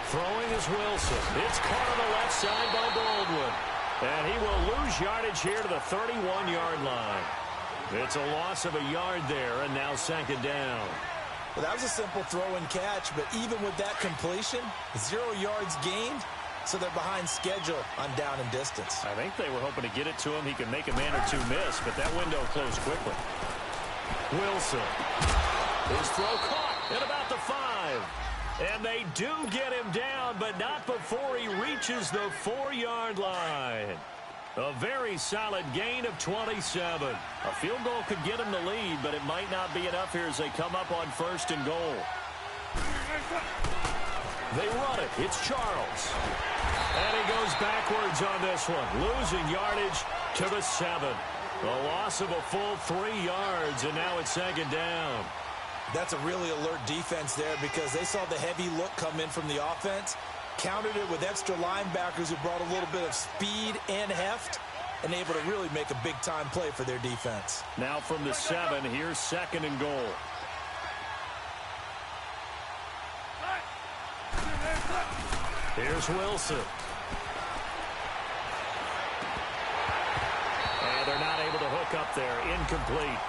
Throwing is Wilson. It's caught on the left side by Baldwin. And he will lose yardage here to the 31-yard line. It's a loss of a yard there, and now 2nd down. Well, that was a simple throw and catch, but even with that completion, 0 yards gained, so they're behind schedule on down and distance. I think they were hoping to get it to him. He could make a man or two miss, but that window closed quickly. Wilson. His throw caught at about the 5. And they do get him down, but not before he reaches the 4-yard line. A very solid gain of 27. A field goal could get him the lead, but it might not be enough here as they come up on 1st and goal. They run it. It's Charles. And he goes backwards on this one, losing yardage to the 7. A loss of a full 3 yards, and now it's 2nd down. That's a really alert defense there because they saw the heavy look come in from the offense, countered it with extra linebackers who brought a little bit of speed and heft, and able to really make a big-time play for their defense. Now from the 7, here's 2nd and goal. Here's Wilson. And they're not able to hook up there. Incomplete.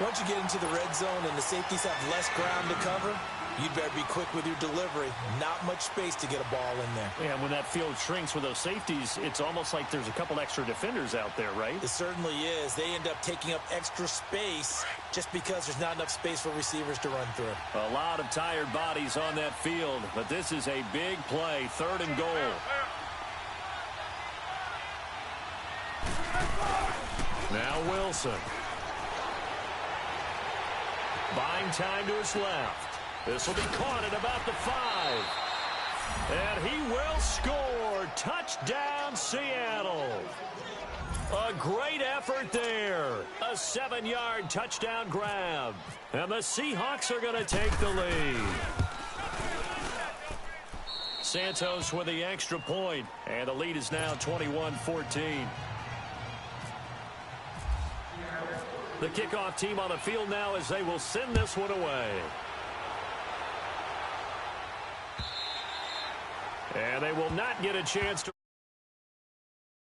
Once you get into the red zone and the safeties have less ground to cover, you'd better be quick with your delivery. Not much space to get a ball in there. Yeah, when that field shrinks with those safeties, it's almost like there's a couple extra defenders out there, right? It certainly is. They end up taking up extra space just because there's not enough space for receivers to run through. A lot of tired bodies on that field, but this is a big play. 3rd and goal. Now Wilson. Buying time to his left. This will be caught at about the 5. And he will score. Touchdown, Seattle. A great effort there. A 7-yard touchdown grab. And the Seahawks are going to take the lead. Santos with the extra point. And the lead is now 21-14. The kickoff team on the field now as they will send this one away. And they will not get a chance to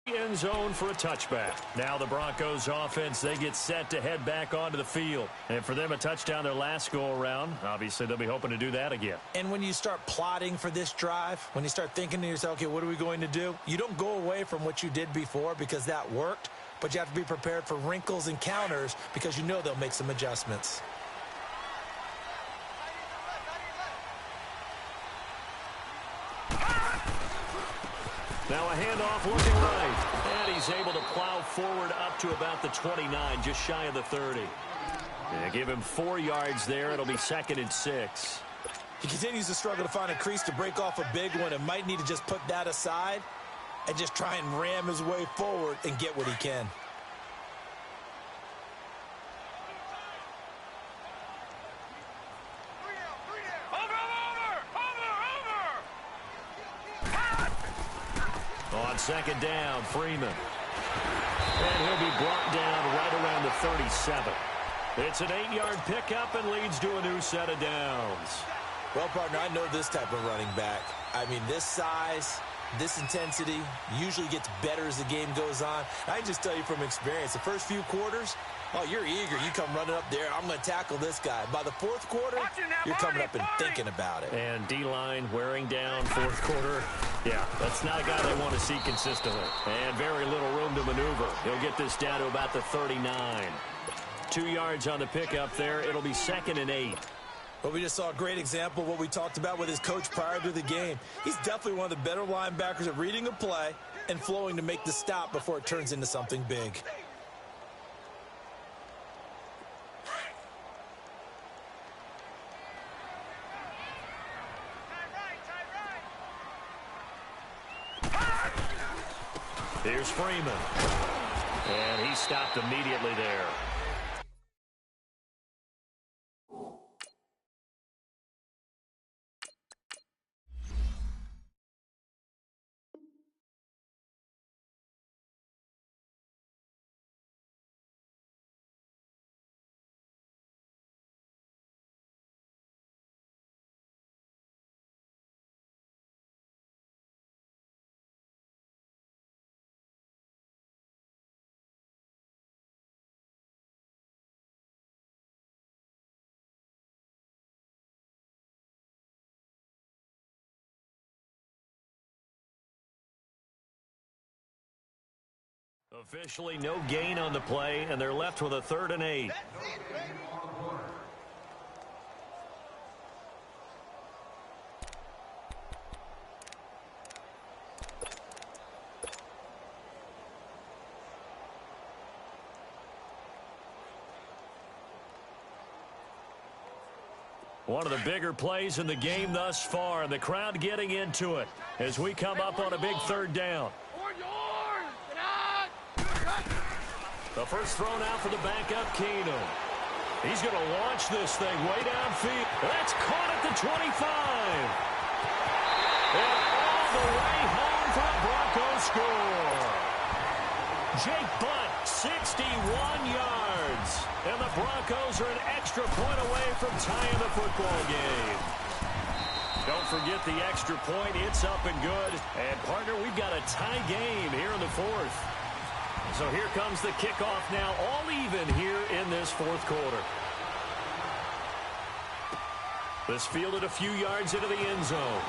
end zone for a touchback. Now the Broncos offense, they get set to head back onto the field. And for them, a touchdown their last go around. Obviously, they'll be hoping to do that again. And when you start plotting for this drive, when you start thinking to yourself, okay, what are we going to do? You don't go away from what you did before because that worked. But you have to be prepared for wrinkles and counters because you know they'll make some adjustments. Now a handoff looking right. And he's able to plow forward up to about the 29, just shy of the 30. And give him 4 yards there. It'll be 2nd and 6. He continues to struggle to find a crease to break off a big one and might need to just put that aside and just try and ram his way forward and get what he can. On 2nd down, Freeman. And he'll be brought down right around the 37. It's an 8-yard pickup and leads to a new set of downs. Well, partner, I know this type of running back. I mean, this size, this intensity usually gets better as the game goes on. I can just tell you from experience, the first few quarters, oh, you're eager. You come running up there, I'm going to tackle this guy. By the 4th quarter, you're coming up and thinking about it. And D-line wearing down 4th quarter. Yeah, that's not a guy they want to see consistently. And very little room to maneuver. He'll get this down to about the 39. 2 yards on the pickup there. It'll be 2nd and 8. Well, we just saw a great example of what we talked about with his coach prior to the game. He's definitely one of the better linebackers at reading a play and flowing to make the stop before it turns into something big. Here's Freeman. And he stopped immediately there. Officially no gain on the play, and they're left with a 3rd and 8. One of the bigger plays in the game thus far, and the crowd getting into it as we come up on a big 3rd down. The first throw now for the backup, Keenum. He's going to launch this thing way downfield. That's caught at the 25. And all the way home for a Broncos score. Jake Butt, 61 yards. And the Broncos are an extra point away from tying the football game. Don't forget the extra point. It's up and good. And, partner, we've got a tie game here in the 4th. So here comes the kickoff now, all even here in this 4th quarter. This fielded a few yards into the end zone.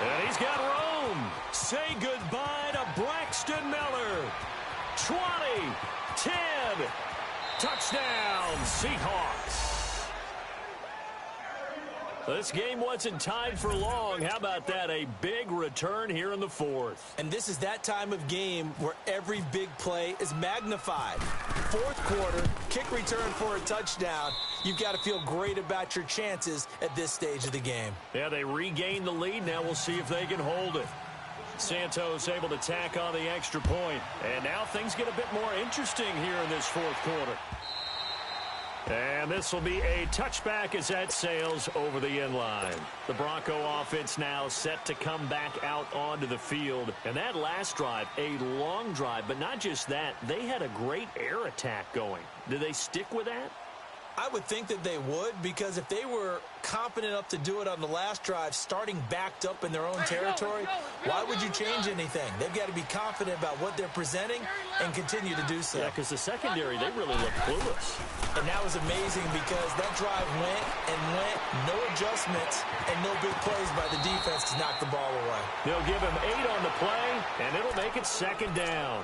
And he's got room. Say goodbye to Braxton Miller. 20, 10, touchdown, Seahawks. This game wasn't tied for long. How about that? A big return here in the 4th. And this is that time of game where every big play is magnified. 4th quarter, kick return for a touchdown. You've got to feel great about your chances at this stage of the game. Yeah, they regained the lead. Now we'll see if they can hold it. Santos able to tack on the extra point. And now things get a bit more interesting here in this 4th quarter. And this will be a touchback as that sails over the end line. The Bronco offense now set to come back out onto the field. And that last drive, a long drive, but not just that, they had a great air attack going. Do they stick with that? I would think that they would, because if they were confident enough to do it on the last drive, starting backed up in their own territory, why would you change anything? They've got to be confident about what they're presenting and continue to do so. Yeah, because the secondary, they really look clueless. And that was amazing because that drive went and went, no adjustments, and no big plays by the defense to knock the ball away. They'll give him 8 on the play, and it'll make it 2nd down.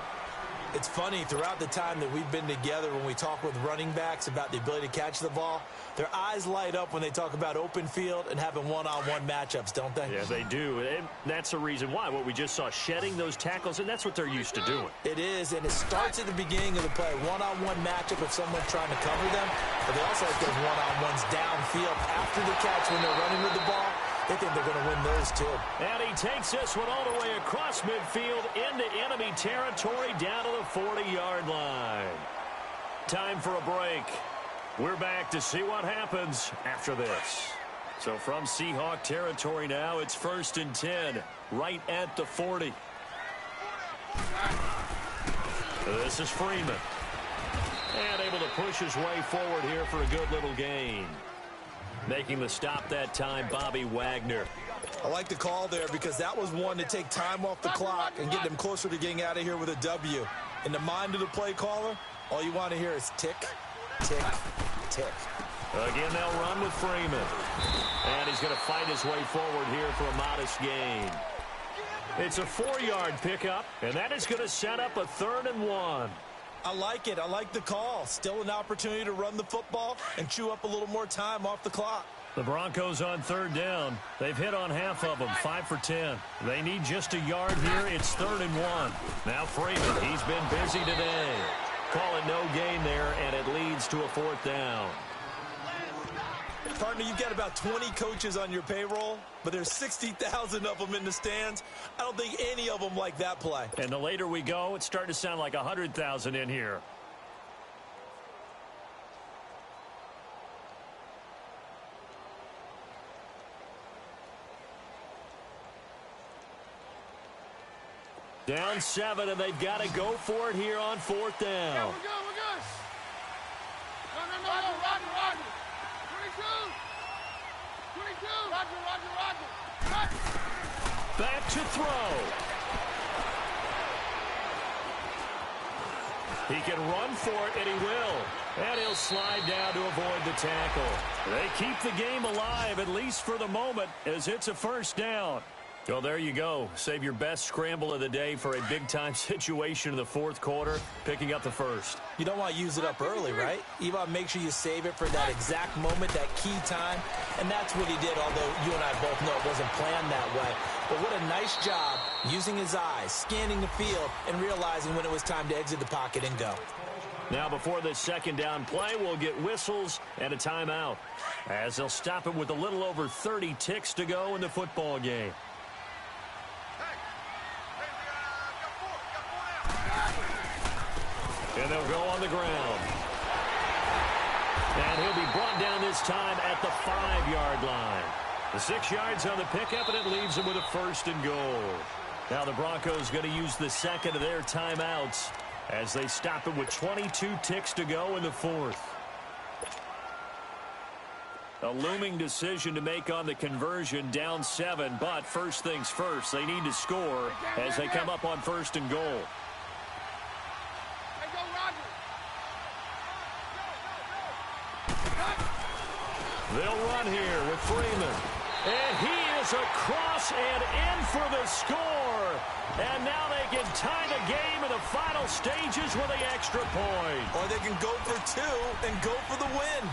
It's funny, throughout the time that we've been together, when we talk with running backs about the ability to catch the ball, their eyes light up when they talk about open field and having one-on-one matchups, don't they? Yeah, they do. And that's the reason why. What we just saw, shedding those tackles, and that's what they're used to doing. It is, and it starts at the beginning of the play. One-on-one matchup if someone's trying to cover them, but they also like those one-on-ones downfield after the catch when they're running with the ball. They think they're going to win those, too. And he takes this one all the way across midfield into enemy territory down to the 40-yard line. Time for a break. We're back to see what happens after this. So from Seahawk territory now, it's 1st and 10, right at the 40. This is Freeman. And able to push his way forward here for a good little gain. Making the stop that time, Bobby Wagner. I like the call there because that was one to take time off the clock and get them closer to getting out of here with a W. In the mind of the play caller, all you want to hear is tick, tick, tick. Again, they'll run with Freeman. And he's going to fight his way forward here for a modest gain. It's a 4-yard pickup, and that is going to set up a 3rd and 1. I like it. I like the call. Still an opportunity to run the football and chew up a little more time off the clock. The Broncos on 3rd down. They've hit on half of them, 5 for 10. They need just a yard here. It's 3rd and 1. Now Freeman, he's been busy today. Call it no gain there, and it leads to a 4th down. Partner, you've got about 20 coaches on your payroll, but there's 60,000 of them in the stands. I don't think any of them like that play. And the later we go, it's starting to sound like 100,000 in here. Down 7, and they've got to go for it here on 4th down. Yeah, we're good. No, Roger. 22. Roger. Back to throw. He can run for it, and he will. And he'll slide down to avoid the tackle. They keep the game alive, at least for the moment, as it's a 1st down. Well, there you go. Save your best scramble of the day for a big-time situation in the fourth quarter, picking up the first. You don't want to use it up early, right? You want to make sure you save it for that exact moment, that key time, and that's what he did, although you and I both know it wasn't planned that way. But what a nice job using his eyes, scanning the field, and realizing when it was time to exit the pocket and go. Now, before this second down play, we'll get whistles and a timeout, as they'll stop it with a little over 30 ticks to go in the football game. And they'll go on the ground. And he'll be brought down this time at the 5-yard line. The 6 yards on the pickup, and it leaves him with a first and goal. Now the Broncos going to use the second of their timeouts as they stop it with 22 ticks to go in the fourth. A looming decision to make on the conversion, down 7, but first things first, they need to score as they come up on first and goal. They'll run here with Freeman. And he is across and in for the score. And now they can tie the game in the final stages with the extra point. Or they can go for 2 and go for the win.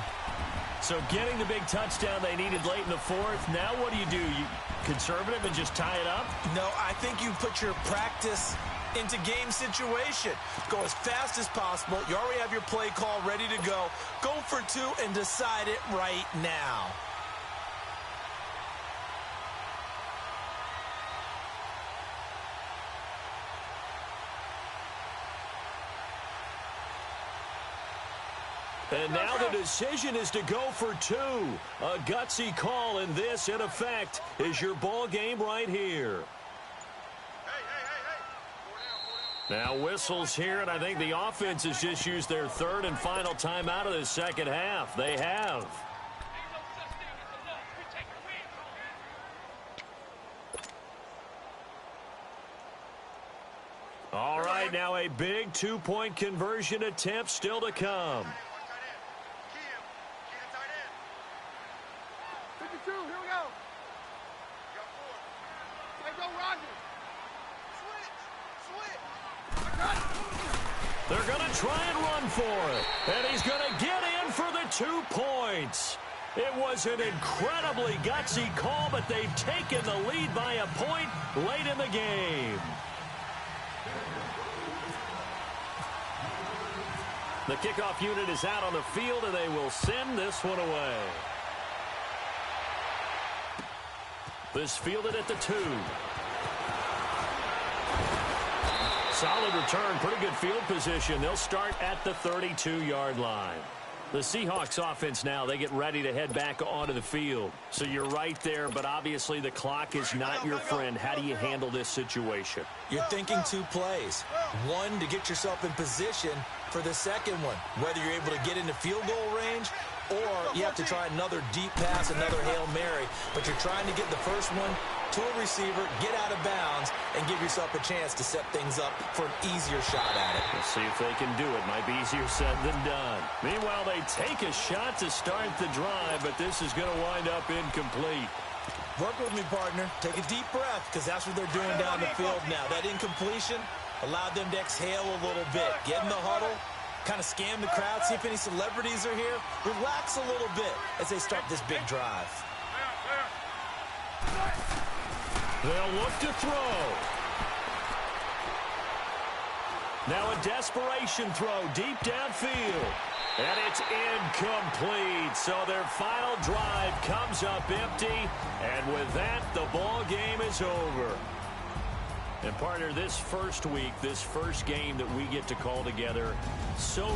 So getting the big touchdown they needed late in the fourth. Now what do? You conservative and just tie it up? No, I think you put your practice into game situation. Go as fast as possible. You already have your play call ready to go. Go for 2 and decide it right now. And now the decision is to go for 2. A gutsy call, and this, in effect, is your ball game right here. Now whistles here, and I think the offense has just used their third and final timeout of the second half. They have. All right, now a big 2-point conversion attempt still to come. 52, here we go. Hey, go, Roger. They're going to try and run for it. And he's going to get in for the 2 points. It was an incredibly gutsy call, but they've taken the lead by a point late in the game. The kickoff unit is out on the field, and they will send this one away. This fielded at the 2. Solid return, pretty good field position. They'll start at the 32-yard line. The Seahawks offense now, they get ready to head back onto the field. So you're right there, but obviously the clock is not your friend. How do you handle this situation? You're thinking 2 plays. 1 to get yourself in position for the second one, whether you're able to get into field goal range or you have to try another deep pass, another Hail Mary, but you're trying to get the first one to a receiver, get out of bounds, and give yourself a chance to set things up for an easier shot at it. We'll see if they can do it. Might be easier said than done. Meanwhile, they take a shot to start the drive, but this is going to wind up incomplete. Work with me, partner. Take a deep breath, because that's what they're doing down the field now. That incompletion allowed them to exhale a little bit. Get in the huddle, kind of scan the crowd, see if any celebrities are here. Relax a little bit as they start this big drive. They'll look to throw. Now a desperation throw deep downfield. And it's incomplete. So their final drive comes up empty. And with that, the ball game is over. And partner, this first week, this first game that we get to call together, so